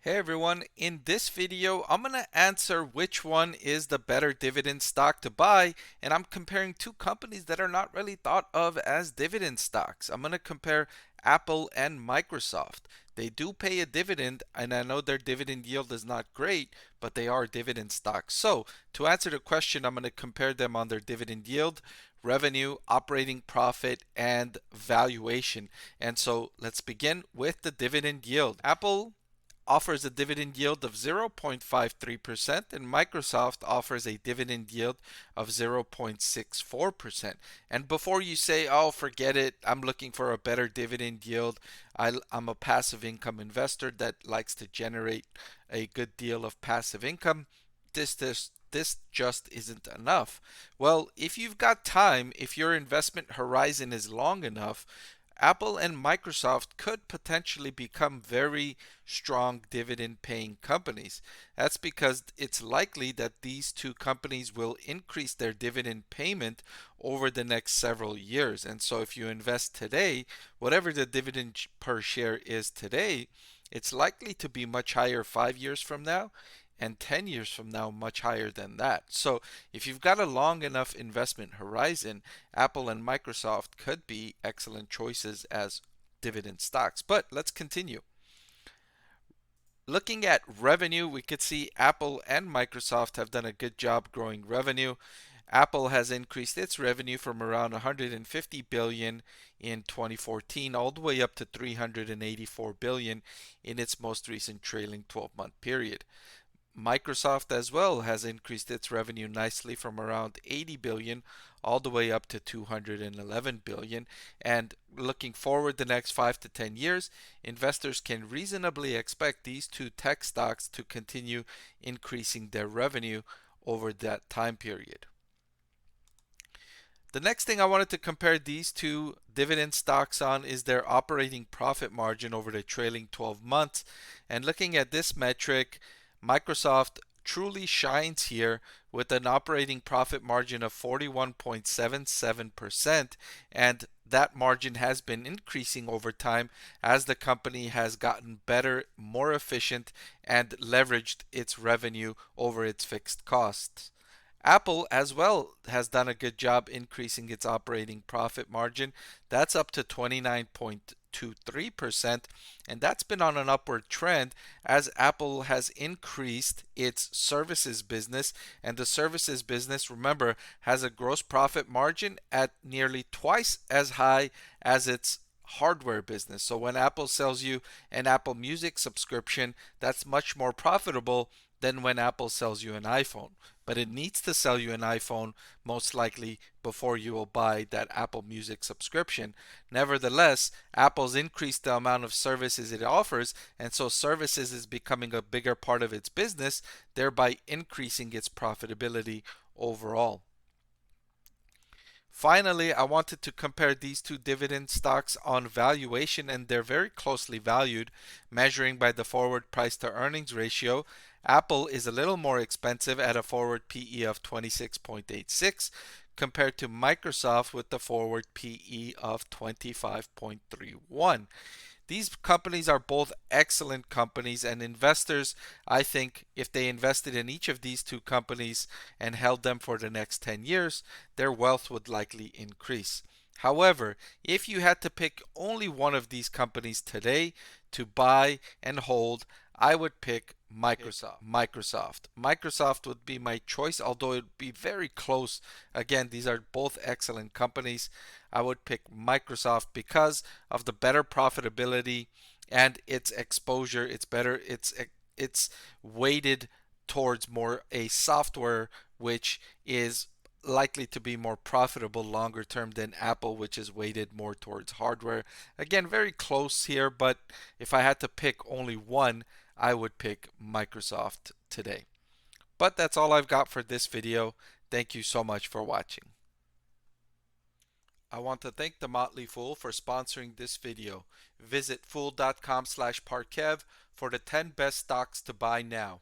Hey everyone, in this video I'm going to answer which one is the better dividend stock to buy, and I'm comparing two companies that are not really thought of as dividend stocks. I'm going to compare Apple and Microsoft. They do pay a dividend, and I know their dividend yield is not great, but they are dividend stocks. So to answer the question, I'm going to compare them on their dividend yield, revenue, operating profit, and valuation. And so let's begin with the dividend yield. Apple offers a dividend yield of 0.53%, and Microsoft offers a dividend yield of 0.64%. And before you say, oh, forget it, I'm looking for a better dividend yield, I'm a passive income investor that likes to generate a good deal of passive income, this just isn't enough. Well, if you've got time, if your investment horizon is long enough, Apple and Microsoft could potentially become very strong dividend paying companies. That's because it's likely that these two companies will increase their dividend payment over the next several years. And so if you invest today, whatever the dividend per share is today, it's likely to be much higher 5 years from now, and 10 years from now much higher than that. So if you've got a long enough investment horizon, Apple and Microsoft could be excellent choices as dividend stocks. But let's continue. Looking at revenue, we could see Apple and Microsoft have done a good job growing revenue. Apple has increased its revenue from around 150 billion in 2014 all the way up to 384 billion in its most recent trailing 12-month period. Microsoft as well has increased its revenue nicely from around 80 billion all the way up to 211 billion. And looking forward the next 5 to 10 years, investors can reasonably expect these two tech stocks to continue increasing their revenue over that time period. The next thing I wanted to compare these two dividend stocks on is their operating profit margin over the trailing 12 months. And looking at this metric, Microsoft truly shines here with an operating profit margin of 41.77%, and that margin has been increasing over time as the company has gotten better, more efficient, and leveraged its revenue over its fixed costs. Apple as well has done a good job increasing its operating profit margin. That's up to 29.23%, and that's been on an upward trend as Apple has increased its services business. And the services business, remember, has a gross profit margin at nearly twice as high as its hardware business. So when Apple sells you an Apple Music subscription, that's much more profitable than when Apple sells you an iPhone. But it needs to sell you an iPhone most likely before you will buy that Apple Music subscription. Nevertheless, Apple's increased the amount of services it offers, and so services is becoming a bigger part of its business, thereby increasing its profitability overall. Finally, I wanted to compare these two dividend stocks on valuation, and they're very closely valued, measuring by the forward price to earnings ratio. Apple is a little more expensive at a forward PE of 26.86 compared to Microsoft with the forward PE of 25.31. These companies are both excellent companies, and investors, I think, if they invested in each of these two companies and held them for the next 10 years, their wealth would likely increase. However, if you had to pick only one of these companies today to buy and hold, I would pick Microsoft would be my choice, although it would be very close. Again, these are both excellent companies. I would pick Microsoft because of the better profitability and its exposure. It's better. It's weighted towards more a software, which is likely to be more profitable longer term than Apple, which is weighted more towards hardware. Again, very close here, but if I had to pick only one, I would pick Microsoft today. But that's all I've got for this video. Thank you so much for watching. I want to thank the Motley Fool for sponsoring this video. Visit fool.com/Parkev for the 10 best stocks to buy now.